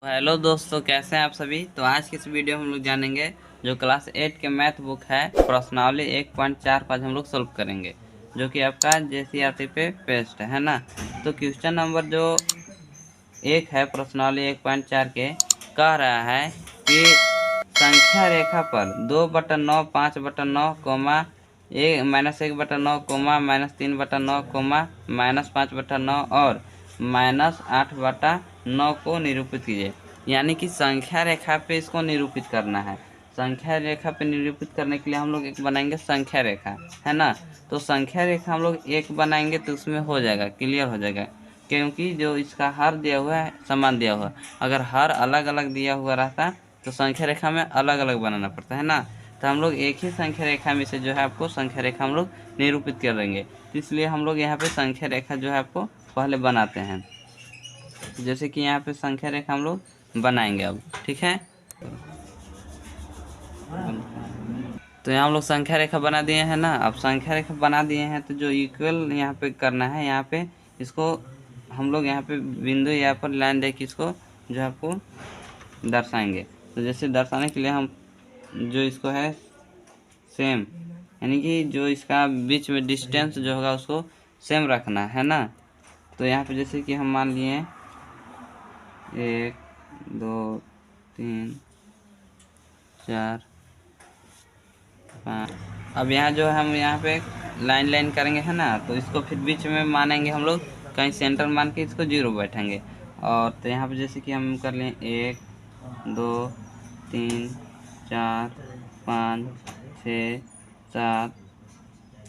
Hello दोस्तों, कैसे हैं आप सभी। तो आज की इस वीडियो में हम लोग जानेंगे जो क्लास 8 के मैथ बुक है प्रश्नावली 1.45 हम लोग सोल्व करेंगे, जो कि आपका जेसीईआरटी पे पेस्ट है ना। तो क्वेश्चन नंबर जो 1 है प्रश्नावली 1.4 के कह रहा है कि संख्या रेखा पर 2/9 5/9 कोमा -1/9 कोमा -3/9 कोमा -5/9 और -8/9 को निरूपित कीजिए। यानी कि संख्या रेखा पे इसको निरूपित करना है। संख्या रेखा पे निरूपित करने के लिए हम लोग एक बनाएंगे संख्या रेखा, है ना। तो संख्या रेखा हम लोग एक बनाएंगे तो उसमें हो जाएगा, क्लियर हो जाएगा, क्योंकि जो इसका हर दिया हुआ है समान दिया हुआ। अगर हर अलग अलग दिया हुआ रहता तो संख्या रेखा में अलग अलग बनाना पड़ता है ना। तो हम लोग एक ही संख्या रेखा में से जो है आपको संख्या रेखा हम लोग निरूपित कर देंगे। तो इसलिए हम लोग यहाँ पे संख्या रेखा जो है आपको पहले बनाते हैं। जैसे कि यहाँ पे संख्या रेखा हम लोग बनाएंगे अब, ठीक है। तो यहाँ हम लोग संख्या रेखा बना दिए हैं ना। अब संख्या रेखा बना दिए हैं तो जो इक्वल यहाँ पे करना है, यहाँ पे इसको हम लोग यहाँ पे बिंदु यहाँ पर लाइन दे के इसको जो आपको दर्शाएंगे। तो जैसे दर्शाने के लिए हम जो इसको है सेम, यानी कि जो इसका बीच में डिस्टेंस जो होगा उसको सेम रखना है ना। तो यहाँ पे जैसे कि हम मान लिए 1 2 3 4 5। अब यहाँ जो हम यहाँ पे लाइन लाइन करेंगे है ना, तो इसको फिर बीच में मानेंगे हम लोग, कहीं सेंटर मान के इसको 0 बैठेंगे। और तो यहाँ पे जैसे कि हम कर लें 1 2 3 4 5 6 7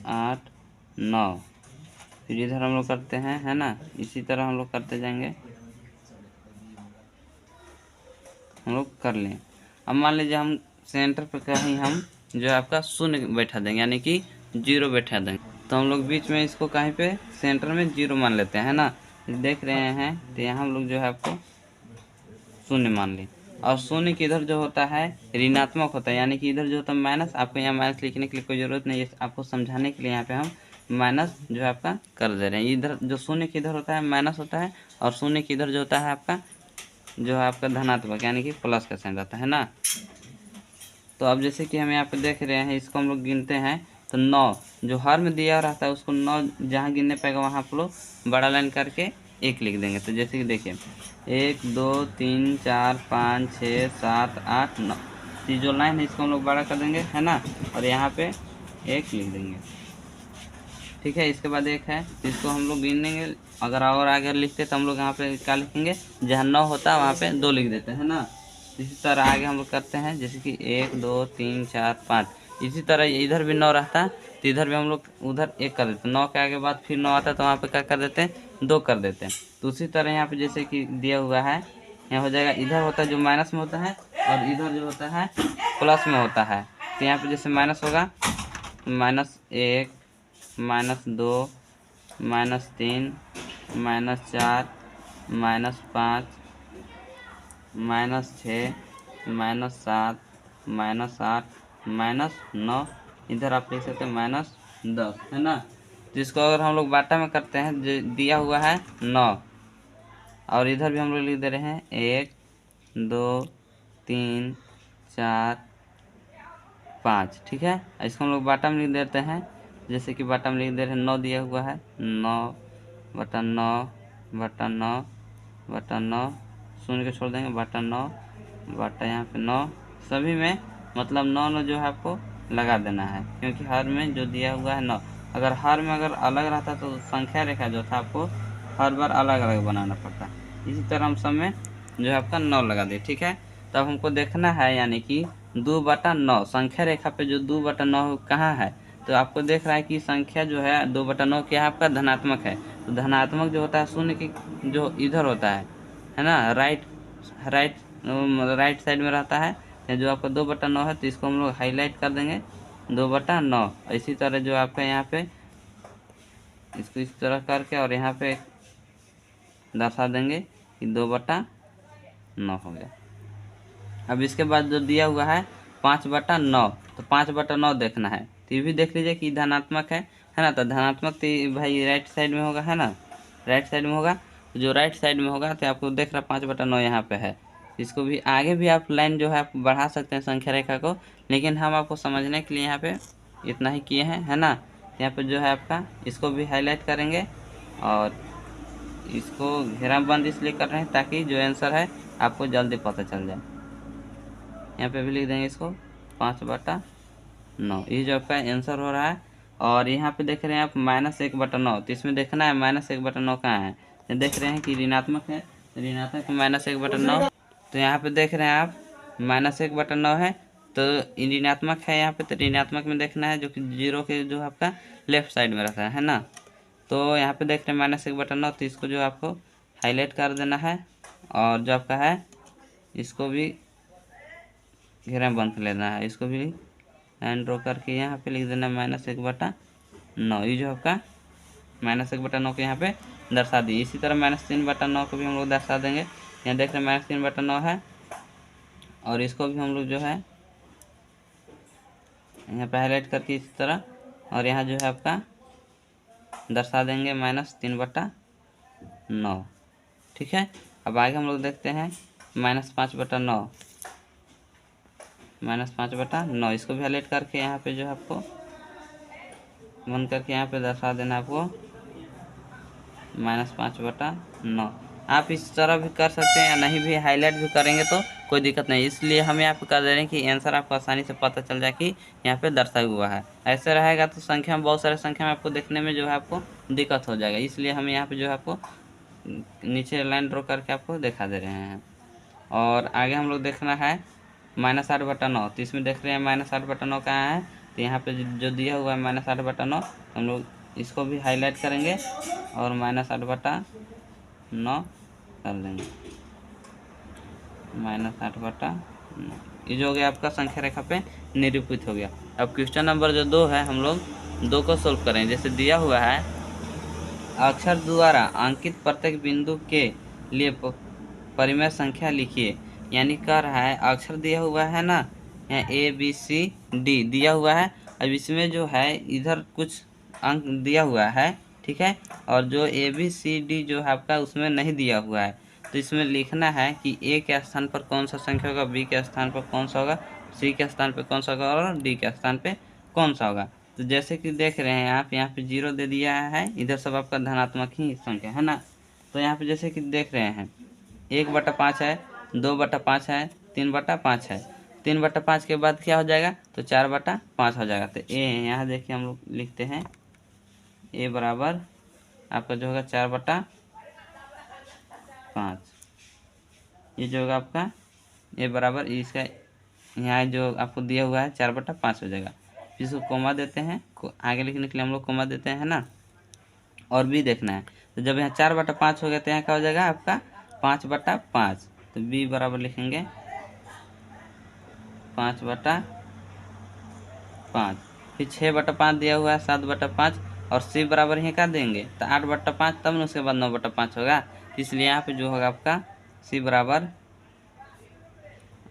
8 9। फिर इधर हम लोग करते हैं, है ना। इसी तरह हम लोग करते जाएंगे, हम लोग कर लें। अब मान लीजिए हम सेंटर पर कहीं हम जो है आपका 0 बैठा देंगे, यानी कि 0 बैठा देंगे। तो हम लोग बीच में इसको कहीं पे सेंटर में 0 मान लेते हैं, है ना। देख रहे हैं तो यहाँ हम लोग जो है आपको 0 मान लें। और 0 की इधर जो होता है ऋणात्मक होता है, यानी कि इधर जो होता है माइनस। आपको यहाँ माइनस लिखने के लिए कोई ज़रूरत नहीं है, आपको समझाने के लिए यहाँ पे हम माइनस जो है आपका कर दे रहे हैं। इधर जो 0 की इधर होता है माइनस होता है, और 0 की इधर जो होता है आपका जो है आपका धनात्मक, यानी कि प्लस का साइन रहता है ना। तो अब जैसे कि हम यहाँ पे देख रहे हैं, इसको हम लोग गिनते हैं तो 9 जो हर में दिया रहता है उसको 9 जहाँ गिनने पाएगा वहाँ आप लोग बड़ा लाइन करके 1 लिख देंगे। तो जैसे कि देखिए 1 2 3 4 5 6 7 8 9, ये जो लाइन है इसको हम लोग बड़ा कर देंगे, है ना। और यहाँ पे 1 लिख देंगे, ठीक है। इसके बाद 1 है तो इसको हम लोग गिन लेंगे। अगर और आगे लिखते तो हम लोग यहाँ पे क्या लिखेंगे, जहाँ 9 होता है वहाँ पे 2 लिख देते हैं ना। इसी तरह आगे हम लोग करते हैं, जैसे कि 1 2 3 4 5। इसी तरह इधर भी 9 रहता है तो इधर भी हम लोग उधर 1 कर देते हैं। 9 के आगे बाद फिर 9 आता है तो वहाँ पे क्या कर देते हैं, 2 कर देते हैं। तो उसी तरह यहाँ पे जैसे कि दिया हुआ है, यहाँ हो जाएगा। इधर होता है जो माइनस में होता है, और इधर जो होता है प्लस में होता है। तो यहाँ पे जैसे माइनस होगा -1 -2 -3 -4 -5 -6 -7 -8 -9। इधर आप लिख सकते हैं -10, है ना। जिसको अगर हम लोग बाटा में करते हैं, जो दिया हुआ है 9, और इधर भी हम लोग लिख दे रहे हैं 1 2 3 4 5, ठीक है। इसको हम लोग बाटा में लिख देते हैं, जैसे कि बाटा में लिख दे रहे हैं 9 दिया हुआ है, 9/9/9/9, 0 को छोड़ देंगे, बटा 9 बटा यहाँ पे 9। सभी में मतलब 9 9 जो है आपको लगा देना है, क्योंकि हर में जो दिया हुआ है 9। अगर हर में अगर अलग रहता तो संख्या रेखा जो था आपको हर बार अलग अलग बनाना पड़ता। इसी तरह हम सब में जो है आपका 9 लगा दे, ठीक है। तब हमको देखना है, यानी कि 2/9 संख्या रेखा पे जो 2/9 कहाँ है। तो आपको देख रहा है कि संख्या जो है 2/9 क्या है आपका धनात्मक है। तो धनात्मक जो होता है 0 की जो इधर होता है ना, राइट राइट साइड में रहता है। जो आपका 2/9 है तो इसको हम लोग हाईलाइट कर देंगे 2/9। इसी तरह जो आपका यहाँ पे इसको इस तरह करके और यहाँ पे दर्शा देंगे कि 2/9 हो गया। अब इसके बाद जो दिया हुआ है 5/9, तो 5/9 देखना है। तो ये भी देख लीजिए कि धनात्मक है ना। तो धनात्मक तो भाई राइट साइड में होगा, है ना, राइट साइड में होगा। तो जो राइट साइड में होगा तो आपको देख रहा 5/9 यहाँ पे है। इसको भी आगे भी आप लाइन जो है आप बढ़ा सकते हैं संख्या रेखा को, लेकिन हम आपको समझने के लिए यहाँ पे इतना ही किए हैं, है ना। यहाँ पे जो है आपका इसको भी हाईलाइट करेंगे और इसको घेराबंद इसलिए कर रहे हैं ताकि जो आंसर है आपको जल्दी पता चल जाए। यहाँ पे भी लिख देंगे इसको 5/9, ये जो आपका आंसर हो रहा है। और यहाँ पे देख रहे हैं आप -1/9, तो इसमें देखना है -1/9 कहाँ है। तो देख रहे हैं कि ऋणात्मक है, ऋणात्मक -1/9, तो यहाँ पे देख रहे हैं आप -1/9 है, तो ऋणात्मक है यहाँ पे, तो ऋणात्मक में देखना है जो कि 0 के जो आपका लेफ्ट साइड में रहता है ना। तो यहाँ पे देख रहे हैं -1/9, तो इसको जो आपको हाईलाइट कर देना है और जो आपका है इसको भी घेरा बंद कर लेना है, इसको भी लाइन ड्रॉ करके यहाँ पे लिख देना -1/9। ये जो आपका -1/9 को यहाँ पे दर्शा दी। इसी तरह -3/9 को भी हम लोग दर्शा देंगे। यहाँ देख रहे हैं -3/9 है और इसको भी हम लोग जो है यहाँ पे हाईलाइट करके इसी तरह, और यहाँ जो है आपका दर्शा देंगे -3/9। ठीक है, अब आगे हम लोग देखते हैं -5/9, -5/9, इसको भी हाईलाइट करके यहाँ पे जो है आपको बंद करके यहाँ पे दर्शा देना आपको -5/9। आप इस तरह भी कर सकते हैं या नहीं भी हाईलाइट भी करेंगे तो कोई दिक्कत नहीं, इसलिए हम यहाँ पे कर दे रहे हैं कि आंसर आपको आसानी से पता चल जाए कि यहाँ पे दर्शाया हुआ है। ऐसे रहेगा तो संख्या में, बहुत सारे संख्या में आपको देखने में जो है आपको दिक्कत हो जाएगा, इसलिए हम यहाँ पे जो है आपको नीचे लाइन ड्रॉ करके आपको दिखा दे रहे हैं। और आगे हम लोग देखना है -8/9, तो इसमें देख रहे हैं -8/9 कहाँ है, तो यहाँ पे जो दिया हुआ है -8/9, हम लोग इसको भी हाईलाइट करेंगे और -8/9 कर देंगे, -8/9। ये जो हो गया आपका संख्या रेखा पे निरूपित हो गया। अब क्वेश्चन नंबर जो 2 है, हम लोग 2 को सोल्व करेंगे। जैसे दिया हुआ है अक्षर द्वारा अंकित प्रत्येक बिंदु के लिए परिमेय संख्या लिखिए, यानी कह रहा है अक्षर दिया हुआ है ना, यहाँ ABCD दिया हुआ है। अब इसमें जो है इधर कुछ अंक दिया हुआ है, ठीक है, और जो ABCD जो है आपका उसमें नहीं दिया हुआ है, तो इसमें लिखना है कि A के स्थान पर कौन सा संख्या होगा, B के स्थान पर कौन सा होगा, C के स्थान पर कौन सा होगा और D के स्थान पर कौन सा होगा। तो जैसे कि देख रहे हैं आप यहाँ पे 0 दे दिया है, इधर सब आपका धनात्मक ही संख्या है ना। तो यहाँ पे जैसे कि देख रहे हैं 1/5 है, 2/5 है, 3/5 है। 3/5 के बाद क्या हो जाएगा, तो 4/5 हो जाएगा। तो ए यहाँ देखिए हम लोग लिखते हैं ए बराबर आपका जो होगा 4/5। ये जो होगा आपका ए बराबर इसका यहाँ जो आपको दिया हुआ है 4/5 हो जाएगा। इसको कोमा देते हैं, आगे लिखने के लिए हम लोग कोमा देते हैं ना। और भी देखना है, तो जब यहाँ 4/5 हो गया तो यहाँ क्या हो जाएगा आपका 5/5, तो बी बराबर लिखेंगे 5/5। फिर 6/5 दिया हुआ है 7/5, और सी बराबर यहाँ क्या देंगे, तो 8/5, तब न उसके बाद 9/5 होगा। इसलिए यहाँ पे जो होगा आपका सी बराबर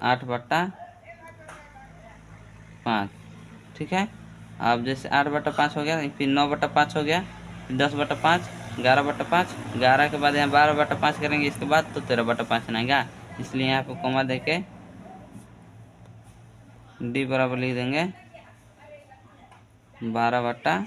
8/5। ठीक है, अब जैसे 8/5 हो गया, फिर 9/5 हो गया, फिर 10/5, 11/5, 11 के बाद यहाँ 12/5 करेंगे, इसके बाद तो 13/5 आएगा। इसलिए यहाँ पे कोमा देके डी बराबर लिख देंगे 12/5।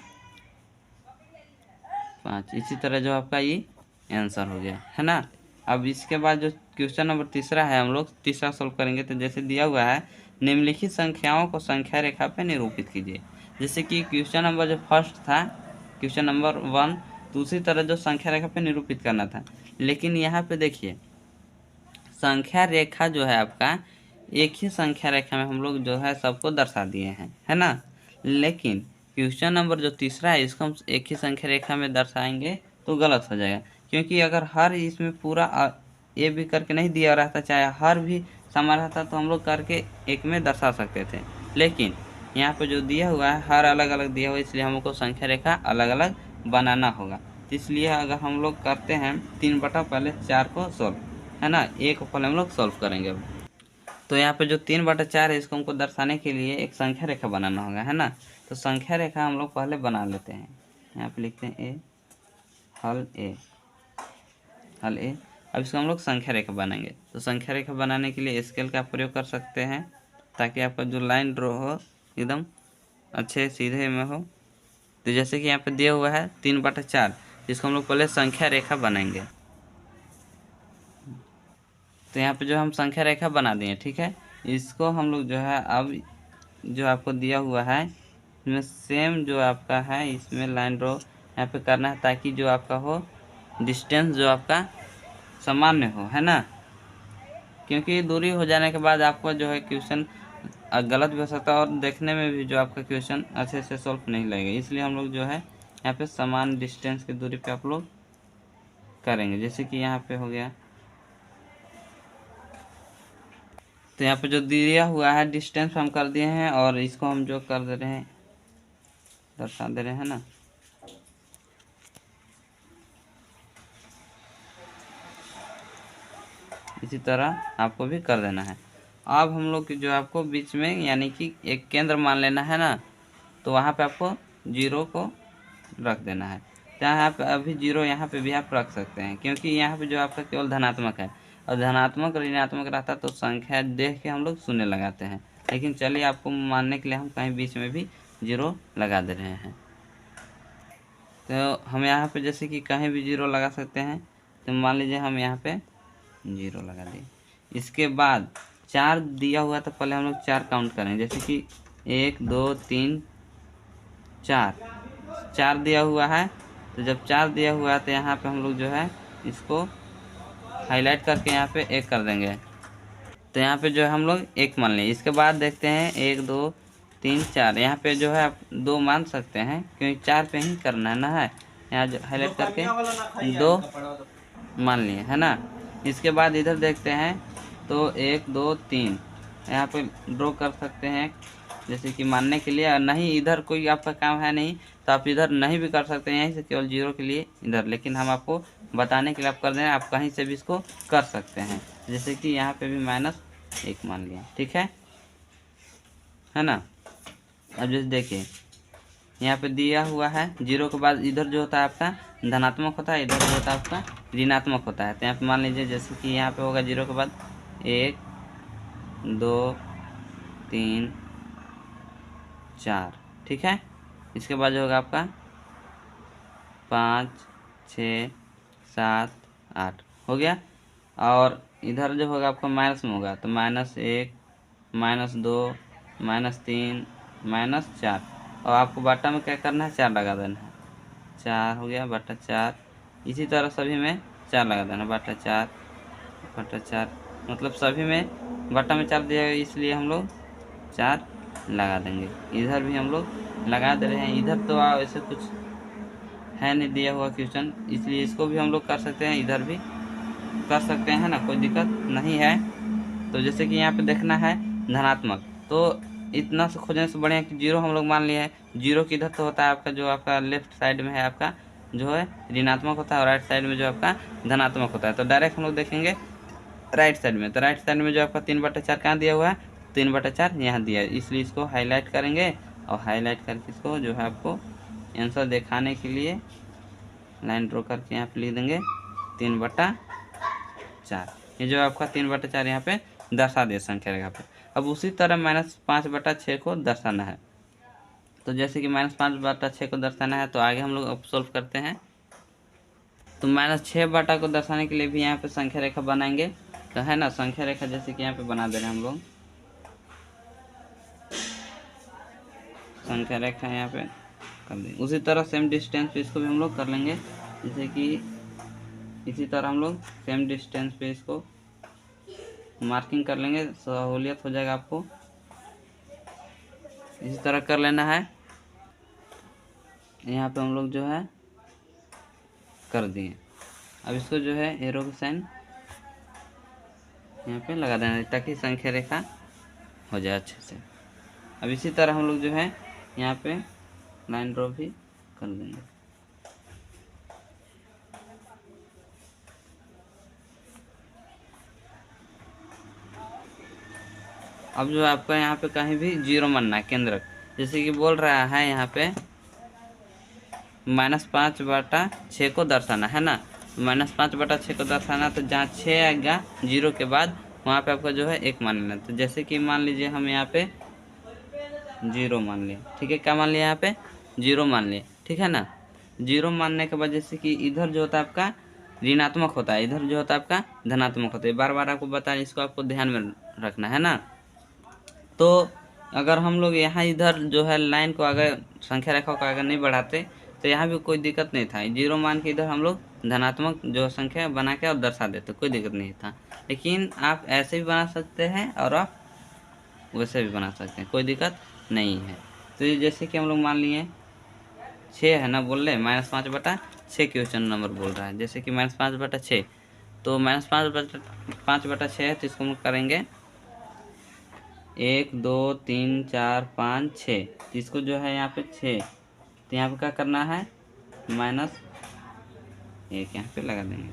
इसी तरह जो आपका ये आंसर हो गया है ना। अब इसके बाद जो क्वेश्चन नंबर तीसरा है, हम लोग तीसरा सोल्व करेंगे। तो जैसे दिया हुआ है निम्नलिखित संख्याओं को संख्या रेखा पे निरूपित कीजिए। जैसे कि क्वेश्चन नंबर जो फर्स्ट था, क्वेश्चन नंबर 1, तो उसी तरह जो संख्या रेखा पे निरूपित करना था, लेकिन यहाँ पे देखिए संख्या रेखा जो है आपका एक ही संख्या रेखा में हम लोग जो है सबको दर्शा दिए हैं, है ना। लेकिन क्वेश्चन नंबर जो तीसरा है इसको हम एक ही संख्या रेखा में दर्शाएंगे तो गलत हो जाएगा, क्योंकि अगर हर इसमें पूरा ए भी करके नहीं दिया रहता, चाहे हर भी समान रहता, तो हम लोग करके एक में दर्शा सकते थे। लेकिन यहाँ पे जो दिया हुआ है हर अलग अलग दिया हुआ है, इसलिए हमको संख्या रेखा अलग अलग बनाना होगा। इसलिए अगर हम लोग करते हैं 3/4 को सोल्व, है ना, एक को पहले हम लोग सोल्व करेंगे। अब तो यहाँ पे जो 3/4 है इसको हमको दर्शाने के लिए एक संख्या रेखा बनाना होगा, है ना। तो संख्या रेखा हम लोग पहले बना लेते हैं। यहाँ पे लिखते हैं ए, हल ए, हल ए। अब इसको हम लोग संख्या रेखा बनाएंगे। तो संख्या रेखा बनाने के लिए स्केल का प्रयोग कर सकते हैं ताकि आपका जो लाइन ड्रॉ हो एकदम अच्छे सीधे में हो। तो जैसे कि यहाँ पे दिया हुआ है 3/4, इसको हम लोग पहले संख्या रेखा बनाएंगे। तो यहाँ पे जो हम संख्या रेखा बना दिए, ठीक है। इसको हम लोग जो है अब जो आपको दिया हुआ है इसमें सेम जो आपका है इसमें लाइन ड्रॉ यहाँ पे करना है ताकि जो आपका हो डिस्टेंस जो आपका सामान्य हो, है ना। क्योंकि दूरी हो जाने के बाद आपको जो है क्वेश्चन गलत भी हो सकता है और देखने में भी जो आपका क्वेश्चन अच्छे से सॉल्व नहीं लगेगा। इसलिए हम लोग जो है यहाँ पे समान डिस्टेंस की दूरी पे आप लोग करेंगे। जैसे कि यहाँ पे हो गया, तो यहाँ पे जो दिया हुआ है डिस्टेंस हम कर दिए हैं और इसको हम जो कर दे रहे हैं दर्शा दे रहे हैं ना। इसी तरह आपको भी कर देना है। अब हम लोग जो आपको बीच में यानी कि एक केंद्र मान लेना है ना, तो वहाँ पे आपको 0 को रख देना है। तो यहाँ पे अभी 0 यहाँ पे भी आप रख सकते हैं क्योंकि यहाँ पे जो आपका केवल धनात्मक है और धनात्मक और ऋणात्मक रहता तो संख्या देख के हम लोग शून्य लगाते हैं। लेकिन चलिए आपको मानने के लिए हम कहीं बीच में भी 0 लगा दे रहे हैं। तो हम यहाँ पे जैसे कि कहीं भी 0 लगा सकते हैं। तो मान लीजिए हम यहाँ पे 0 लगा दिए। इसके बाद 4 दिया हुआ तो पहले हम लोग 4 काउंट करेंगे। जैसे कि 1 2 3 4 दिया हुआ है। तो जब 4 दिया हुआ है तो यहाँ पे हम लोग जो है इसको हाईलाइट करके यहाँ पे 1 कर देंगे। तो यहाँ पे जो है हम लोग 1 मान लें। इसके बाद देखते हैं 1 2 3 4, यहाँ पे जो है आप 2 मान सकते हैं क्योंकि 4 पे ही करना है ना, है यहाँ जो हाईलाइट करके 2 मान लिए, है ना। इसके बाद इधर देखते हैं तो 1 2 3 यहाँ पे ड्रॉ कर सकते हैं जैसे कि मानने के लिए। नहीं इधर कोई आपका काम है नहीं तो आप इधर नहीं भी कर सकते हैं, यहीं से केवल 0 के लिए इधर। लेकिन हम आपको बताने के लिए आप कर दें, आप कहीं से भी इसको कर सकते हैं। जैसे कि यहाँ पे भी -1 मान लिया, ठीक है ना। अब जैसे देखिए यहाँ पे दिया हुआ है 0 के बाद इधर जो होता है आपका धनात्मक होता है, इधर जो होता है आपका ऋणात्मक होता है। तो यहाँ पे मान लीजिए जैसे कि यहाँ पे होगा 0 के बाद 1 2 3 4, ठीक है। इसके बाद जो होगा आपका 5 6 7 8 हो गया। और इधर जो होगा आपका माइनस में होगा तो -1 -2 -3 -4। और आपको बट्टा में क्या करना है 4 लगा देना है। 4 हो गया बट्टा 4। इसी तरह सभी में 4 लगा देना, बट्टा 4 मतलब सभी में बट्टा में 4 दिया इसलिए हम लोग 4 लगा देंगे। इधर भी हम लोग लगा दे रहे हैं। इधर तो ऐसे कुछ है नहीं दिया हुआ क्वेश्चन, इसलिए इसको भी हम लोग कर सकते हैं, इधर भी कर सकते हैं ना, कोई दिक्कत नहीं है। तो जैसे कि यहाँ पे देखना है धनात्मक, तो इतना से खोजने से बढ़िया कि 0 हम लोग मान लिए हैं। 0 किधर तो होता है आपका जो आपका लेफ्ट साइड में है आपका जो है ऋणात्मक होता है और राइट साइड में जो आपका धनात्मक होता है। तो डायरेक्ट हम लोग देखेंगे राइट साइड में। तो राइट साइड में जो आपका 3/4 कहाँ दिया हुआ है, 3/4 यहाँ दिया है, इसलिए इसको हाईलाइट करेंगे और हाईलाइट करके इसको जो है आपको आंसर दिखाने के लिए लाइन ड्रॉ करके यहाँ पे लिख देंगे 3/4। ये जो आपका 3/4 यहाँ पे दर्शा दिया संख्या रेखा पे। अब उसी तरह -5/6 को दर्शाना है। तो जैसे कि -5/6 को दर्शाना है तो आगे हम लोग अब सॉल्व करते हैं। तो -6 को दर्शाने के लिए भी यहाँ पे संख्या रेखा बनाएंगे। तो है ना संख्या रेखा जैसे कि यहाँ पे बना दे रहे हैं हम लोग संख्या रेखा यहाँ पे कर देंगे। उसी तरह सेम डिस्टेंस पे इसको भी हम लोग कर लेंगे। जैसे कि इसी तरह हम लोग सेम डिस्टेंस पे इसको मार्किंग कर लेंगे, सहूलियत हो जाएगा आपको। इसी तरह कर लेना है। यहाँ पे हम लोग जो है कर दिए। अब इसको जो है एरो का साइन यहाँ पे लगा देना है ताकि संख्या रेखा हो जाए अच्छे से। अब इसी तरह हम लोग जो है यहाँ पे लाइन ड्रॉ भी कर देंगे। अब जो आपका यहाँ पे कहीं भी 0 मानना है केंद्रक, जैसे कि बोल रहा है यहाँ पे -5/6 को दर्शाना है ना। -5/6 को दर्शाना, तो जहाँ 6 आएगा 0 के बाद वहाँ पे आपका जो है 1 मान लेना। तो जैसे कि मान लीजिए हम यहाँ पे 0 मान लिया, ठीक है। क्या मान लिया यहाँ पे 0 मान लिया, ठीक है ना। 0 मानने के बाद जैसे कि इधर जो होता है आपका ऋणात्मक होता है, इधर जो होता है आपका धनात्मक होता है। बार बार आपको बता रहे, इसको आपको ध्यान में रखना है ना। तो अगर हम लोग यहाँ इधर जो है लाइन को अगर संख्या रेखा को अगर नहीं बढ़ाते तो यहाँ भी कोई दिक्कत नहीं था। 0 मान के इधर हम लोग धनात्मक जो संख्या बना के और दर्शा देते, कोई दिक्कत नहीं था। लेकिन आप ऐसे भी बना सकते हैं और आप वैसे भी बना सकते हैं, कोई दिक्कत नहीं है। तो ये जैसे कि हम लोग मान लिए 6 है ना, बोल रहे -5/6 क्वेश्चन नंबर बोल रहा है। जैसे कि -5/6, तो -5/6 है, तो इसको हम लोग करेंगे 1 2 3 4 5 6। इसको जो है यहाँ पे 6, तो यहाँ पे क्या करना है -1 यहाँ पे लगा देंगे।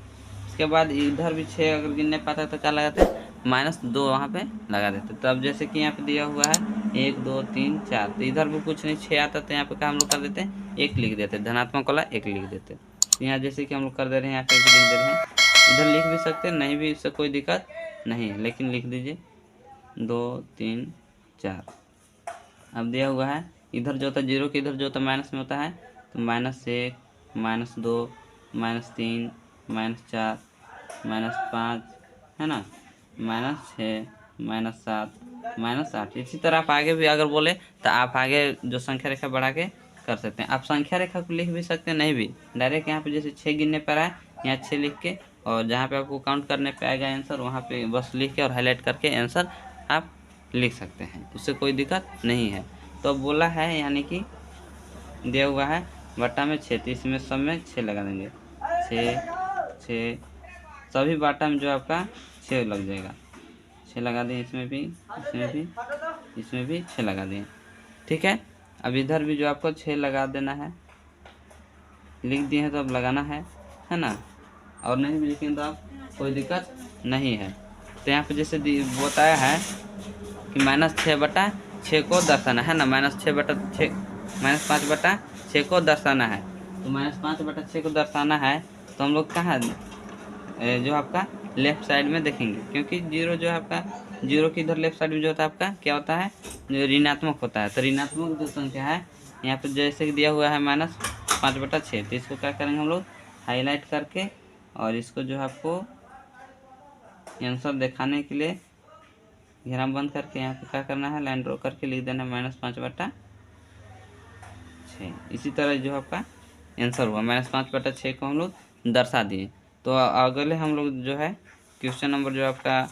इसके बाद इधर भी 6 अगर गिनने पाता है तो क्या लगाते हैं -2 वहाँ पे लगा देते। तो अब जैसे कि यहाँ पे दिया हुआ है 1 2 3 4, तो इधर भी कुछ नहीं 6 आता, तो यहाँ पे क्या हम लोग कर देते हैं 1 लिख देते, धनात्मक वाला 1 लिख देते। तो यहाँ जैसे कि हम लोग कर दे रहे हैं, यहाँ पे 1 लिख दे रहे हैं। इधर लिख भी सकते हैं, नहीं भी, इससे कोई दिक्कत नहीं है, लेकिन लिख दीजिए 2 3 4। अब दिया हुआ है इधर जो होता है 0 के इधर जो होता है माइनस में होता है, तो -1 -2 -3 -4 -5 है ना, -6 -7 -8। इसी तरह आप आगे भी अगर बोले तो आप आगे जो संख्या रेखा बढ़ा के कर सकते हैं। आप संख्या रेखा को लिख भी सकते हैं, नहीं भी डायरेक्ट यहाँ पे जैसे 6 गिनने पर आए यहाँ 6 लिख के, और जहाँ पे आपको काउंट करने पे आएगा आंसर वहाँ पे बस लिख के और हाईलाइट करके आंसर आप लिख सकते हैं, उससे कोई दिक्कत नहीं है। तो बोला है यानी कि दिया हुआ है बट्टा में 6, तो इसमें सब में 6 लगा देंगे। 6 सभी बाटा में जो आपका 6 लग जाएगा। 6 लगा दें, इसमें भी, इसमें भी, इसमें भी 6 लगा दें, ठीक है। अब इधर भी जो आपको 6 लगा देना है, लिख दिए हैं तो अब लगाना है ना। और नहीं भी लिखें तो आप कोई दिक्कत नहीं है। तो यहाँ पे जैसे बताया है कि -6/6 को दर्शाना है ना, -6/6 -5/6 को दर्शाना है। तो -5/6 को दर्शाना है तो हम लोग कहाँ जो आपका लेफ्ट साइड में देखेंगे, क्योंकि 0 जो है आपका 0 की इधर लेफ्ट साइड में जो होता है आपका क्या होता है, जो ऋणात्मक होता है। तो ऋणात्मक जो संख्या है यहाँ पे जैसे कि दिया हुआ है -5/6, तो इसको क्या करेंगे हम लोग हाईलाइट करके, और इसको जो है आपको आंसर दिखाने के लिए घेरा बंद करके यहाँ पे क्या करना है लाइन ड्रॉ करके लिख देना -5/6। इसी तरह जो आपका आंसर हुआ -5/6 को हम लोग दर्शा दिए। तो अगले हम लोग जो है क्वेश्चन नंबर जो आपका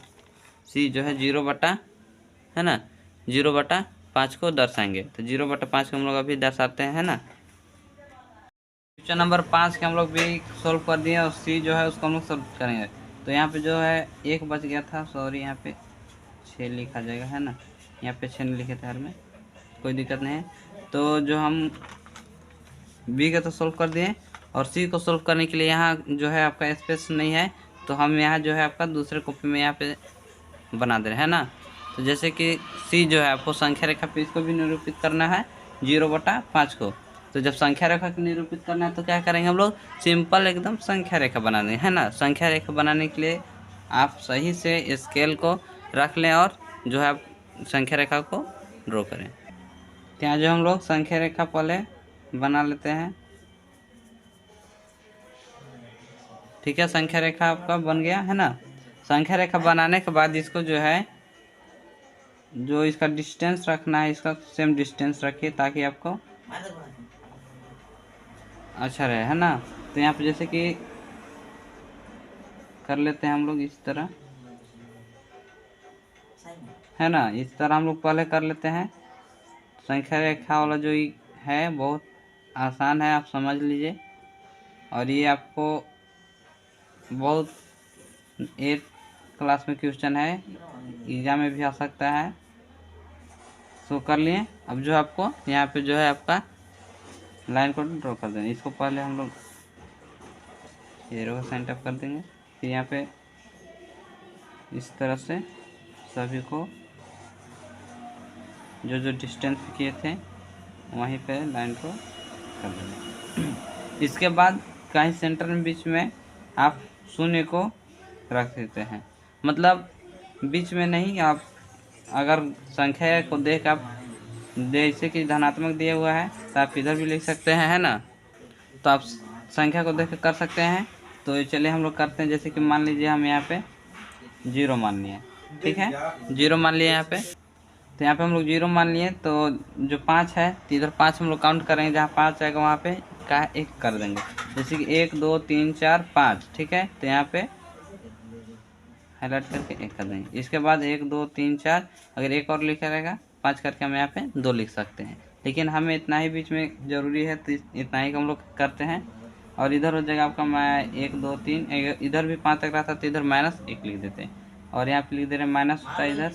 सी जो है 0 है ना, 0/5 को दर्शाएंगे। तो 0/5 को हम लोग अभी दर्शाते हैं ना। क्वेश्चन नंबर 5 के हम लोग भी सोल्व कर दिए, और सी जो है उसको हम लोग सोल्व करेंगे। तो यहाँ पे जो है 1 बच गया था, सॉरी यहाँ पे 6 लिखा जाएगा है ना, यहाँ पे 6 नहीं लिखे थे हर में, कोई दिक्कत नहीं है। तो जो हम बी का तो सोल्व कर दिए, और सी को सोल्व करने के लिए यहाँ जो है आपका स्पेस नहीं है, तो हम यहाँ जो है आपका दूसरे कॉपी में यहाँ पे बना दे रहे हैं ना। तो जैसे कि सी जो है आपको संख्या रेखा पे इसको भी निरूपित करना है 0/5 को। तो जब संख्या रेखा को निरूपित करना है तो क्या करेंगे हम लोग सिंपल एकदम संख्या रेखा बना देंगे है ना। संख्या रेखा बनाने के लिए आप सही से स्केल को रख लें और जो है आप संख्या रेखा को ड्रॉ करें। तो यहाँ जो हम लोग संख्या रेखा पहले बना लेते हैं, ठीक है। संख्या रेखा आपका बन गया है ना। संख्या रेखा बनाने के बाद इसको जो है जो इसका डिस्टेंस रखना है, इसका सेम डिस्टेंस रखिए ताकि आपको अच्छा रहे है ना। तो यहाँ पे जैसे कि कर लेते हैं हम लोग इस तरह है ना, इस तरह हम लोग पहले कर लेते हैं। संख्या रेखा वाला जो है बहुत आसान है, आप समझ लीजिए। और ये आपको बहुत 8 क्लास में क्वेश्चन है, एग्जाम में भी आ सकता है। सो कर लिए। अब जो आपको यहाँ पे जो है आपका लाइन को ड्रॉ कर देंगे। इसको पहले हम लोग एरो सेंट अप कर देंगे, फिर यहाँ पे इस तरह से सभी को जो जो डिस्टेंस किए थे वहीं पे लाइन को कर देंगे। इसके बाद कहीं सेंटर में बीच में आप शून्य को रख देते हैं, मतलब बीच में नहीं। आप अगर संख्या को देख आप जैसे कि धनात्मक दिया हुआ है तो आप इधर भी लिख सकते हैं, है ना। तो आप संख्या को देख कर सकते हैं। तो चलिए हम लोग करते हैं, जैसे कि मान लीजिए हम यहाँ पे 0 मान लिए, ठीक है, 0 मान लिए यहाँ पे। तो यहाँ पे हम लोग 0 मान लिए, तो जो 5 है तो इधर 5 हम लोग काउंट करेंगे, जहाँ 5 आएगा वहाँ पे का 1 कर देंगे, जैसे कि 1 2 3 4 5, ठीक है। तो यहाँ पे हाईलाइट करके 1 कर देंगे। इसके बाद 1 2 3 4, अगर एक और लिखा रहेगा 5 करके हम यहाँ पे 2 लिख सकते हैं, लेकिन हमें इतना ही बीच में ज़रूरी है तो इतना ही हम लोग करते हैं। और इधर हो जाएगा आपका मैं 1 2 3, इधर भी 5 तक रहा था तो इधर -1 लिख देते हैं, और यहाँ पे लिख दे रहे हैं माइनस होता है इधर,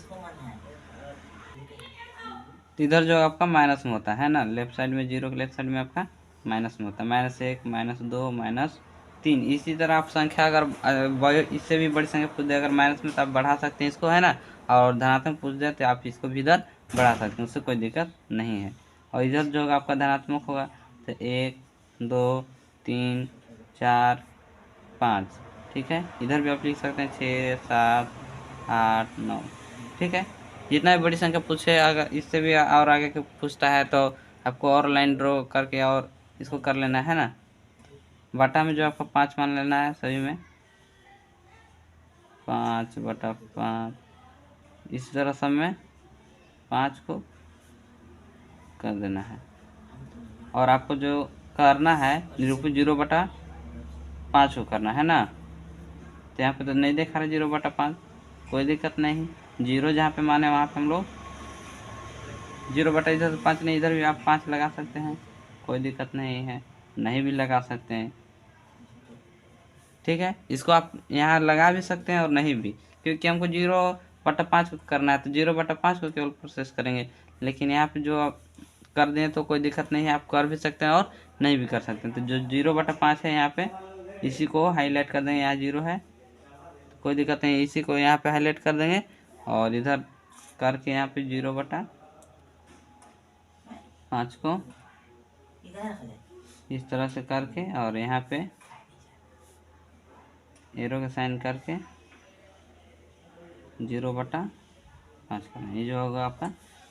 तो इधर जो आपका माइनस में होता है ना, लेफ्ट साइड में 0 के लेफ्ट साइड में आपका माइनस में होता है, -1 -2 -3। इसी तरह आप संख्या अगर इससे भी बड़ी संख्या पूछ दे अगर माइनस में, तो आप बढ़ा सकते हैं इसको, है ना। और धनात्मक पूछ दे तो आप इसको भी इधर बढ़ा सकते हैं, उससे कोई दिक्कत नहीं है। और इधर जो होगा आपका धनात्मक होगा तो 1 2 3 4 5, ठीक है। इधर भी आप लिख सकते हैं 6 7 8 9, ठीक है। जितना भी बड़ी संख्या पूछे, अगर इससे भी और आगे के पूछता है तो आपको और लाइन ड्रॉ करके और इसको कर लेना है ना। बटा में जो आपको 5 मान लेना है सभी में, 5/5, इसी तरह सब में 5 को कर देना है। और आपको जो करना है 0/5 को करना है ना। तो यहाँ पे तो नहीं देखा रहा 0/5, कोई दिक्कत नहीं। 0 जहाँ पे माने वहाँ पे हम लोग 0 इधर 5 नहीं, इधर भी आप 5 लगा सकते हैं, कोई दिक्कत नहीं है, नहीं भी लगा सकते हैं, ठीक है। इसको आप यहाँ लगा भी सकते हैं और नहीं भी, क्योंकि हमको 0/5 को करना है तो 0/5 को केवल प्रोसेस करेंगे। लेकिन यहाँ पे जो आप कर दें तो कोई दिक्कत नहीं है, आप कर भी सकते हैं और नहीं भी कर सकते हैं। तो जो 0/5 है यहाँ पे इसी को हाईलाइट कर देंगे, यहाँ 0 है कोई दिक्कत नहीं, इसी को यहाँ पे हाईलाइट कर देंगे और इधर करके यहाँ पे 0/5 को इस तरह से करके और यहाँ पे एरो का साइन करके 0/5 करना, ये जो होगा आपका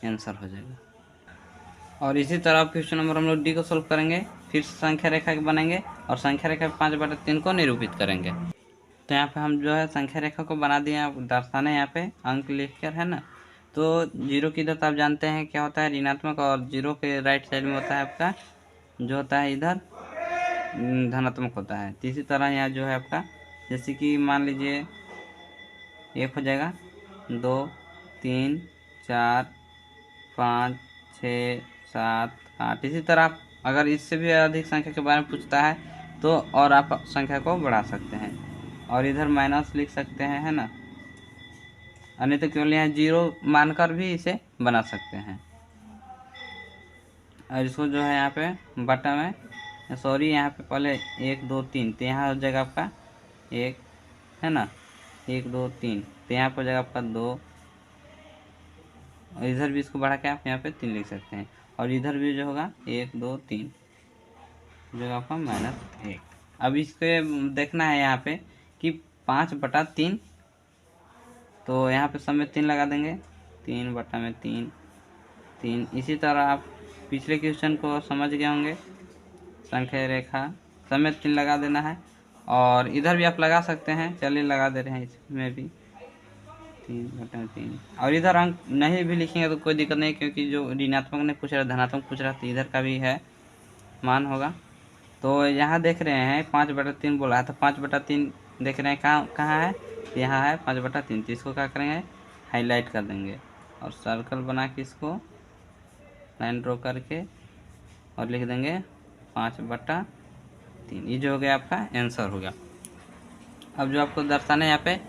आंसर हो जाएगा। और इसी तरह क्वेश्चन नंबर हम लोग डी को सोल्व करेंगे, फिर संख्या रेखा के बनाएंगे और संख्या रेखा 5/3 को निरूपित करेंगे। तो यहाँ पे हम जो है संख्या रेखा को बना दिए, आप दर्शाना यहाँ पे अंक लिखकर, है ना। तो 0 की इधर तो आप जानते हैं क्या होता है ऋणात्मक, और 0 के राइट साइड में होता है आपका जो होता है इधर धनात्मक होता है। तो इसी तरह यहाँ जो है आपका जैसे कि मान लीजिए 1 हो जाएगा, 2 3 4 5 6 7 8। इसी तरह आप अगर इससे भी अधिक संख्या के बारे में पूछता है तो और आप संख्या को बढ़ा सकते हैं और इधर माइनस लिख सकते हैं, है ना। अन्य तो केवल यहाँ 0 मानकर भी इसे बना सकते हैं। और इसको जो है यहाँ पे बटा में सॉरी यहाँ पे पहले 1 2 3, तो यहाँ हो जाएगा आपका 1, है ना, 1 2 3, तो यहाँ पर हो जाएगा आपका 2, और इधर भी इसको बढ़ा के आप यहाँ पे 3 लिख सकते हैं। और इधर भी जो होगा 1 2 3 जो आपका -1। अब इसको देखना है यहाँ पे कि 5/3, तो यहाँ पे सब में 3 लगा देंगे, 3/3। इसी तरह आप पिछले क्वेश्चन को समझ गए होंगे, संख्या रेखा सब में 3 लगा देना है। और इधर भी आप लगा सकते हैं, चलिए लगा दे रहे हैं इसमें भी 3/3। और इधर अंक नहीं भी लिखेंगे तो कोई दिक्कत नहीं, क्योंकि जो ऋणात्मक नहीं पूछ रहा धनात्मक पूछ रहा, तो इधर का भी है मान होगा। तो यहाँ देख रहे हैं 5/3 बोला है, तो 5/3 देख रहे हैं कहाँ है, यहाँ है 5/3। तो इसको क्या करेंगे हाईलाइट कर देंगे और सर्कल बना के इसको लाइन ड्रॉ करके और लिख देंगे 5/3। ये जो हो गया आपका आंसर हो गया। अब जो आपको दर्शाना है यहाँ पे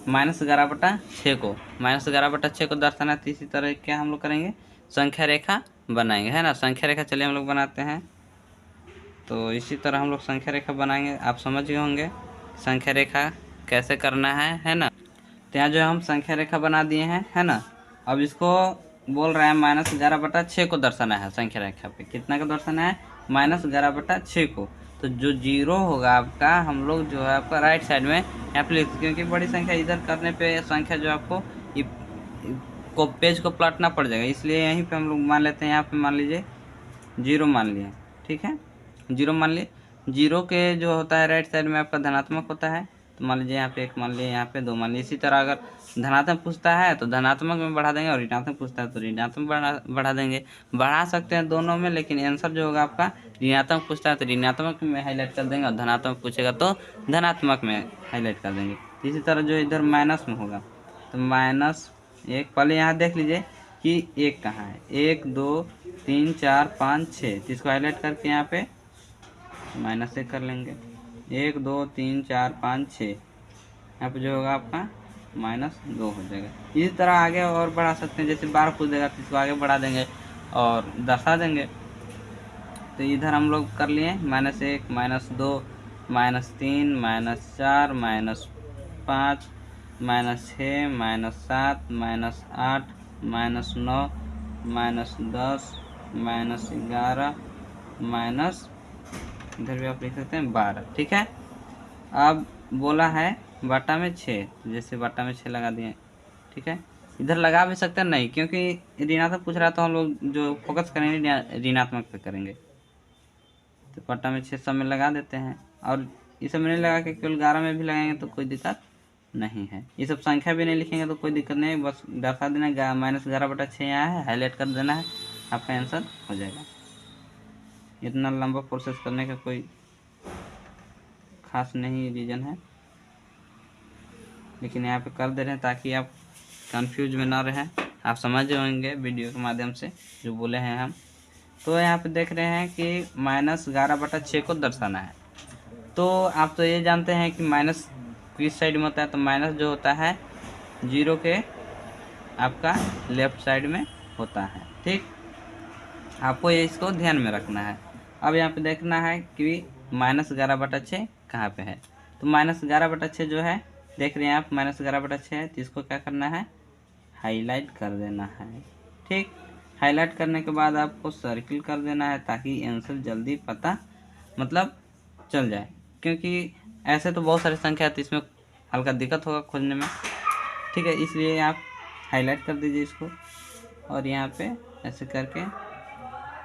-11/6 को, -11/6 को दर्शाना है, तो इसी तरह क्या हम लोग करेंगे संख्या रेखा बनाएंगे, है ना। संख्या रेखा चलिए हम लोग बनाते हैं। तो इसी तरह हम लोग संख्या रेखा बनाएंगे, आप समझ गए होंगे संख्या रेखा कैसे करना है ना। तो यहाँ जो हम संख्या रेखा बना दिए हैं, है ना। अब इसको बोल रहे हैं -11/6 को दर्शाना है, संख्या रेखा पे कितना का दर्शाना है, -11/6 को। तो जो जीरो होगा आपका, हम लोग जो है आपका राइट साइड में यहाँ पे लिख, क्योंकि बड़ी संख्या इधर करने पे संख्या जो आपको को पेज को पलटना पड़ जाएगा, इसलिए यहीं पे हम लोग मान लेते हैं। यहाँ पे मान लीजिए जीरो मान लिए, ठीक है, जीरो मान लिए। जीरो के जो होता है राइट साइड में आपका धनात्मक होता है, तो मान लीजिए यहाँ पे 1 मान लिए, यहाँ पे 2 मान लिए। इसी तरह अगर धनात्मक पूछता है तो धनात्मक में बढ़ा देंगे, और ऋणात्मक पूछता है तो ऋणात्मक बढ़ा देंगे। बढ़ा सकते हैं दोनों में, लेकिन आंसर जो होगा आपका ऋणात्मक पूछता है तो ऋणात्मक में हाईलाइट कर देंगे, और धनात्मक पूछेगा तो धनात्मक में हाईलाइट कर देंगे। इसी तरह जो इधर माइनस में होगा तो -1, पहले यहाँ देख लीजिए कि 1 कहाँ है, 1 2 3 4 5 6, तो इसको हाईलाइट करके यहाँ पे -1 कर लेंगे। 1 2 3 4 5 6, यहाँ पे जो होगा आपका -2 हो जाएगा। इसी तरह आगे और बढ़ा सकते हैं, जैसे 12 पूछ देगा तो इसको आगे बढ़ा देंगे और दर्शा देंगे। तो इधर हम लोग कर लिए -1 -2 -3 -4 -5 -6 -7 -8 -9 -10 -11 इधर भी आप लिख सकते हैं 12, ठीक है। अब बोला है बटा में 6, जैसे बटा में 6 लगा दिए, ठीक है। इधर लगा भी सकते हैं नहीं, क्योंकि ऋणात्मक पूछ रहा है तो हम लोग जो फोकस करेंगे ऋणात्मक पे करेंगे। तो बटा में 6 सब में लगा देते हैं, और ये सब में नहीं लगा के केवल 11 में भी लगाएंगे तो कोई दिक्कत नहीं है। ये सब संख्या भी नहीं लिखेंगे तो कोई दिक्कत नहीं है, बस दर्शा देना -11/6 यहाँ है, हाईलाइट कर देना है, आपका आंसर हो जाएगा। इतना लंबा प्रोसेस करने का कोई खास नहीं रीज़न है, लेकिन यहाँ पे कर दे रहे हैं ताकि आप कंफ्यूज में ना रहें, आप समझ होंगे वीडियो के माध्यम से जो बोले हैं हम। तो यहाँ पे देख रहे हैं कि -11/6 को दर्शाना है। तो आप तो ये जानते हैं कि माइनस किस साइड में होता है, तो माइनस जो होता है जीरो के आपका लेफ्ट साइड में होता है, ठीक। आपको ये इसको ध्यान में रखना है। अब यहाँ पे देखना है कि -11/6 कहाँ पे है। तो -11/6 जो है देख रहे हैं आप, -11/6 है, तो इसको क्या करना है, हाईलाइट कर देना है, ठीक। हाईलाइट करने के बाद आपको सर्किल कर देना है, ताकि आंसर जल्दी पता मतलब चल जाए, क्योंकि ऐसे तो बहुत सारी संख्या है तो इसमें हल्का दिक्कत होगा खोजने में, ठीक है। इसलिए आप हाईलाइट कर दीजिए इसको, और यहाँ पे ऐसे करके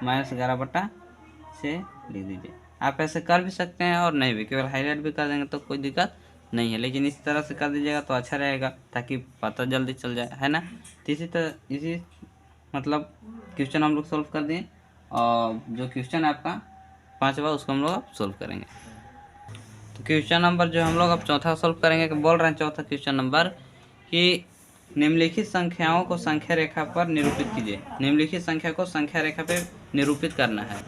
-11/6 लिख दीजिए। आप ऐसे कर भी सकते हैं और नहीं भी, केवल हाईलाइट भी कर देंगे तो कोई दिक्कत नहीं है, लेकिन इस तरह से कर दीजिएगा तो अच्छा रहेगा, ताकि पता जल्दी चल जाए, है ना। तो इसी मतलब क्वेश्चन हम लोग सॉल्व कर दिए, और जो क्वेश्चन है आपका 5वां उसको हम लोग अब सॉल्व करेंगे। तो क्वेश्चन नंबर जो हम लोग अब चौथा सॉल्व करेंगे, कि बोल रहे हैं चौथा क्वेश्चन नंबर कि निम्नलिखित संख्याओं को संख्या रेखा पर निरूपित कीजिए। निम्नलिखित संख्या को संख्या रेखा पे निरूपित करना है।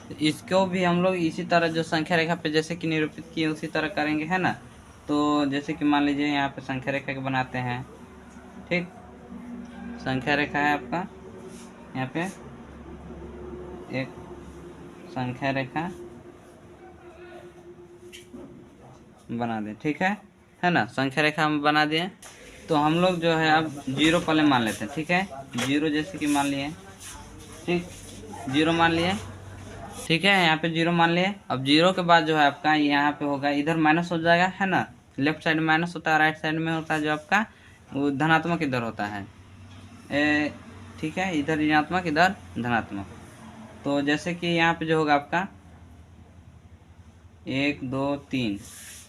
तो इसको भी हम लोग इसी तरह जो संख्या रेखा पे जैसे कि निरूपित किए उसी तरह करेंगे, है ना। तो जैसे कि मान लीजिए यहाँ पे संख्या रेखा के बनाते हैं, ठीक। संख्या रेखा है आपका, यहाँ पे एक संख्या रेखा बना दें, ठीक है ना। संख्या रेखा हम बना दिए, तो हम लोग जो है अब जीरो पहले मान लेते हैं, ठीक है। जीरो जैसे कि मान लिए, ठीक, जीरो मान लिए, ठीक है। यहाँ पे जीरो मान लिए। अब जीरो के बाद जो है आपका यहाँ पे होगा, इधर माइनस हो जाएगा, है ना। लेफ्ट साइड में माइनस होता है, राइट साइड में होता है जो आपका वो धनात्मक इधर होता है, ठीक है। इधर ऋणात्मक, इधर धनात्मक। तो जैसे कि यहाँ पे जो होगा आपका 1 2 3,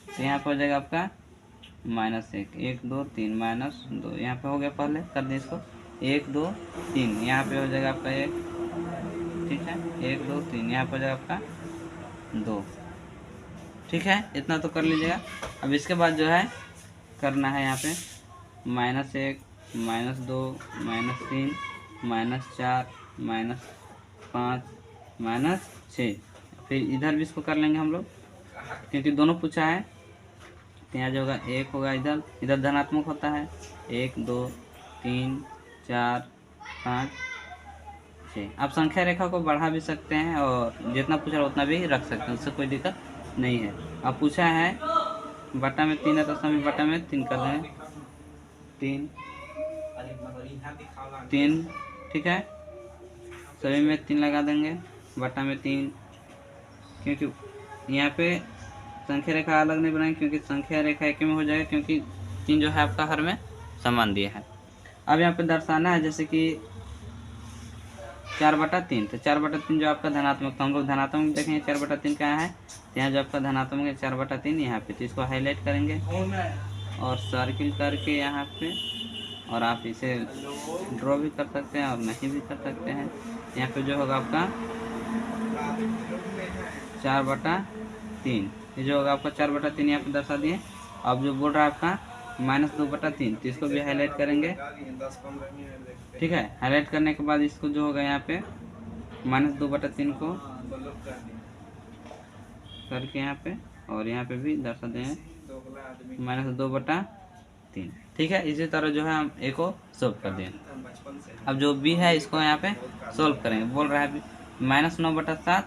तो यहाँ पे हो जाएगा आपका -1, 1 2 3 -2, यहाँ पे हो गया, पहले कर दें इसको 1 2 3, यहाँ पे हो जाएगा आपका 1, ठीक है। 1 2 3, यहाँ पे हो जाएगा आपका 2, ठीक है। इतना तो कर लीजिएगा। अब इसके बाद जो है करना है यहाँ पे -1 -2 -3 -4 -5 -6, फिर इधर भी इसको कर लेंगे हम लोग, क्योंकि दोनों पूछा है। तो यहाँ जो होगा 1 होगा, इधर धनात्मक होता है, 1 2 3 4 5 6। आप संख्या रेखा को बढ़ा भी सकते हैं, और जितना पूछा उतना भी रख सकते हैं, उससे कोई दिक्कत नहीं है। अब पूछा है बटा में 3 है, तो सभी बटा में 3 कर दें, 3, ठीक है। सभी में 3 लगा देंगे, बटा में 3, क्योंकि यहाँ पे संख्या रेखा अलग नहीं बनाएंगे क्योंकि संख्या रेखा एक में हो जाएगा, क्योंकि 3 जो है आपका हर में समान दिया है। अब यहाँ पे दर्शाना है जैसे कि 4/3, तो 4/3 जो आपका धनात्मक, तो हम लोग धनात्मक देखेंगे 4/3 कहाँ है, तो यहाँ जो आपका धनात्मक है 4/3 यहाँ पे, तो इसको हाईलाइट करेंगे और सर्किल करके यहाँ पे, और आप इसे ड्रॉ भी कर सकते हैं और नहीं भी कर सकते हैं। यहाँ पे जो होगा आपका 4/3, ये जो होगा आपका 4/3 यहाँ पे दर्शा दिए। अब जो बोल रहा है आपका -2/3, तो इसको भी हाईलाइट करेंगे, ठीक है। हाईलाइट करने के बाद इसको जो होगा यहाँ पे -2/3 को करके यहाँ पे, और यहाँ पे भी दर्शा दें -2/3, ठीक है। इसी तरह जो है हम ए को सोल्व कर दें। अब जो बी है इसको यहाँ पे सोल्व करेंगे। बोल रहा है -9/7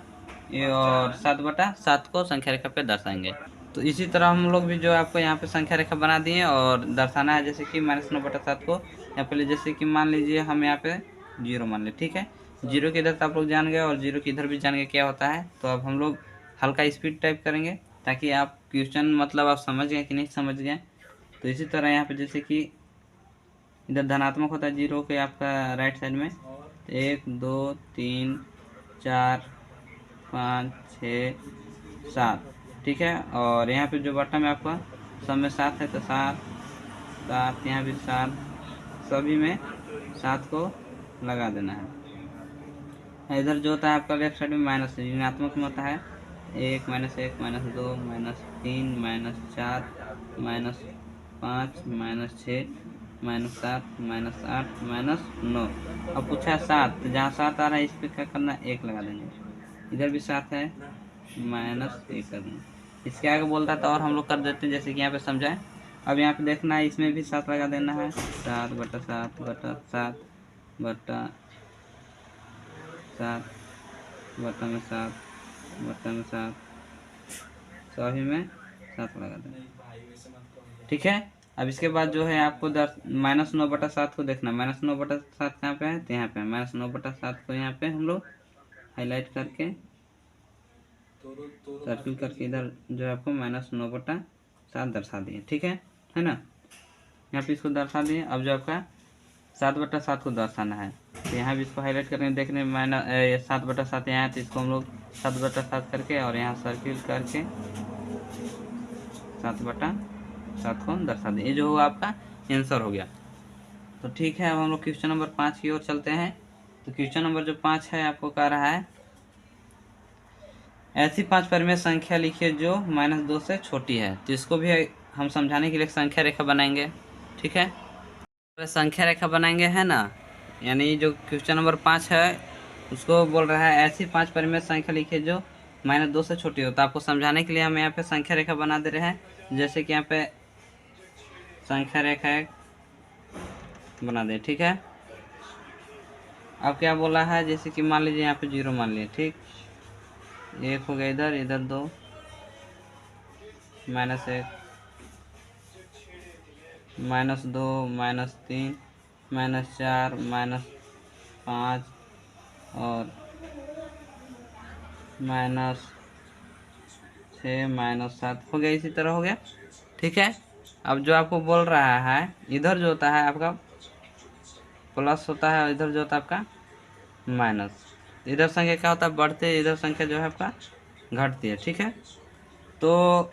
और 7/7 को संख्या रेखा पे दर्शाएंगे। तो इसी तरह हम लोग भी जो आपको यहाँ पे संख्या रेखा बना दिए और दर्शाना है, जैसे कि -9/7 को यहाँ पे, जैसे कि मान लीजिए हम यहाँ पे 0 मान लें, ठीक है। 0 की इधर तो आप लोग जान गए और 0 की इधर भी जान गए क्या होता है। तो अब हम लोग हल्का स्पीड टाइप करेंगे ताकि आप क्वेश्चन मतलब आप समझ गए कि नहीं समझ गए। तो इसी तरह यहाँ पे जैसे कि इधर धनात्मक होता है 0 के आपका राइट साइड में, 1 2 3 4 5 6 7, ठीक है। और यहाँ पे जो बटन में आपका सब में 7 है, तो 7 7, यहाँ भी 7, सभी में 7 को लगा देना है। इधर जो होता है आपका लेफ्ट साइड में माइनस ऋणात्मक में होता है, 1 -1 -2 -3 -4 -5 -6 -7 -8 -9। अब पूछा है 7, तो जहाँ 7 आ रहा है इस पर क्या करना है, 1 लगा देंगे। इधर भी 7 है, -1 कर देंगे। इसके आगे बोलता था और हम लोग कर देते हैं, जैसे कि यहाँ पे समझाएं। अब यहाँ पे देखना है, इसमें भी 7 लगा देना है, 7/7/7 बटा 7 बटा में 7 बटा में 7, सभी में 7 लगा देना, ठीक है। अब इसके बाद जो है आपको -9/7 को देखना। -9/7 कहाँ पे है, तो यहाँ पे है। -9/7 को यहाँ पे हम लोग हाईलाइट करके सर्किल करके इधर जो है आपको -9/7 दर्शा दिए, ठीक है ना। यहाँ पे इसको दर्शा दिए। अब जो आपका 7/7 को दर्शाना है, तो यहाँ भी इसको हाईलाइट करके देखने में 7/7 यहाँ है, तो इसको हम लोग 7/7 करके और यहाँ सर्किल करके 7/7 को दर्शा दें। ये जो होगा आपका आंसर हो गया। तो ठीक है, अब हम लोग क्वेश्चन नंबर 5 की ओर चलते हैं। तो क्वेश्चन नंबर जो 5 है आपको कह रहा है, ऐसी 5 परिमेय संख्या लिखिए जो -2 से छोटी है। तो इसको भी हम समझाने के लिए संख्या रेखा बनाएंगे, ठीक है। तो संख्या रेखा बनाएंगे है ना, यानी जो क्वेश्चन नंबर 5 है उसको बोल रहा है ऐसी 5 परिमेय संख्या लिखिए जो -2 से छोटी हो। तो आपको समझाने के लिए हम यहाँ पे संख्या रेखा बना दे रहे हैं, जैसे कि यहाँ पे संख्या रेखा एक बना दे, ठीक है। अब क्या बोला है, जैसे कि मान लीजिए यहाँ पे 0 मान लिए, ठीक। 1 हो गया इधर, इधर 2, -1 -2 -3 -4 -5 और -6 -7 हो गया। इसी तरह हो गया, ठीक है। अब जो आपको बोल रहा है, इधर जो होता है आपका प्लस होता है और इधर जो होता है आपका माइनस। इधर संख्या क्या होता है, बढ़ते है, इधर संख्या जो है आपका घटती है, ठीक है। तो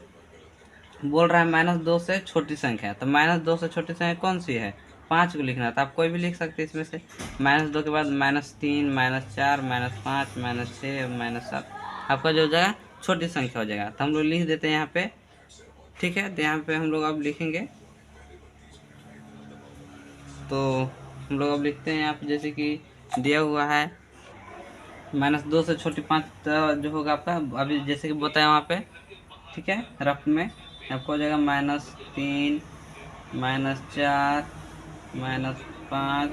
बोल रहा है -2 से छोटी संख्या, तो -2 से छोटी संख्या कौन सी है, 5 को लिखना था। आप कोई भी लिख सकते हैं इसमें से। -2 के बाद -3 -4 -5 -6 -7 आपका जो हो जाएगा छोटी संख्या हो जाएगा। तो हम लोग लिख देते हैं यहाँ पे, ठीक है। तो यहाँ पे हम लोग अब लिखेंगे, तो हम लोग अब लिखते हैं यहाँ पे, जैसे कि दिया हुआ है -2 से छोटी 5 जो होगा आपका, अभी जैसे कि बताया वहाँ पे, ठीक है। रफ में आपको हो जाएगा -3 -4 -5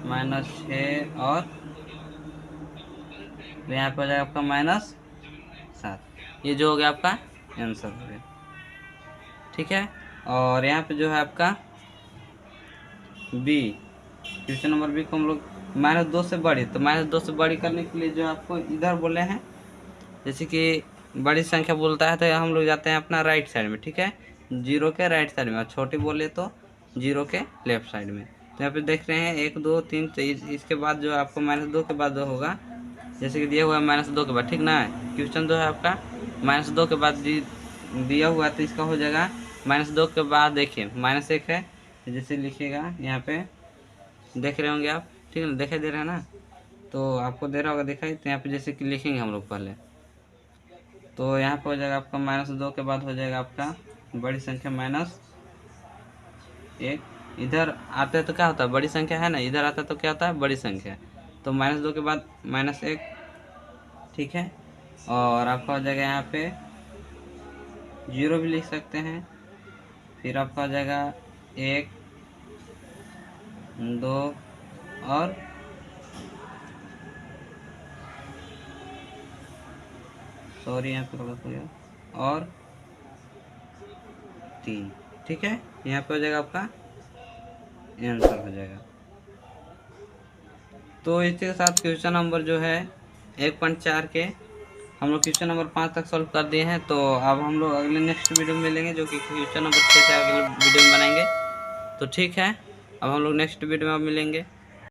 -6 और यहाँ पे हो जाएगा आपका -7। ये जो हो गया आपका आंसर हो गया, ठीक है। और यहाँ पे जो है आपका बी, क्वेश्चन नंबर बी को हम लोग -2 से बड़ी, तो -2 से बड़ी करने के लिए जो आपको इधर बोले हैं, जैसे कि बड़ी संख्या बोलता है तो हम लोग जाते हैं अपना राइट साइड में, ठीक है, जीरो के राइट साइड में, और छोटी बोले तो जीरो के लेफ्ट साइड में। तो यहाँ पे देख रहे हैं 1 2 3, तो इसके बाद जो आपको -2 के बाद जो होगा, जैसे कि दिया हुआ है -2 के बाद, ठीक ना, क्वेश्चन जो है आपका -2 के बाद दिया हुआ है, तो इसका हो जाएगा -2 के बाद देखिए -1 है, जैसे लिखिएगा यहाँ पे देख रहे होंगे आप, ठीक है ना, दिखाई दे रहा है ना, तो आपको दे रहा होगा दिखाई, तो यहाँ पे जैसे कि लिखेंगे हम लोग पहले, तो यहाँ पे हो जाएगा आपका -2 के बाद हो जाएगा आपका बड़ी संख्या -1, इधर आता है तो क्या होता है, बड़ी संख्या है ना, इधर आता है तो क्या होता है, बड़ी संख्या, तो -2 के बाद -1, ठीक है, और आपका हो जाएगा यहाँ पे 0 भी लिख सकते हैं, फिर आपका हो जाएगा 1 2 और सॉरी यहाँ पे गलत हो गया, और 3, ठीक है, यहाँ पे हो जाएगा आपका आंसर हो जाएगा। तो इसके साथ क्वेश्चन नंबर जो है 1.4 के हम लोग क्वेश्चन नंबर 5 तक सॉल्व कर दिए हैं। तो अब हम लोग अगले नेक्स्ट वीडियो में मिलेंगे, जो कि क्वेश्चन नंबर 6 से अगले वीडियो में बनाएंगे। तो ठीक है, अब हम लोग नेक्स्ट वीडियो में मिलेंगे।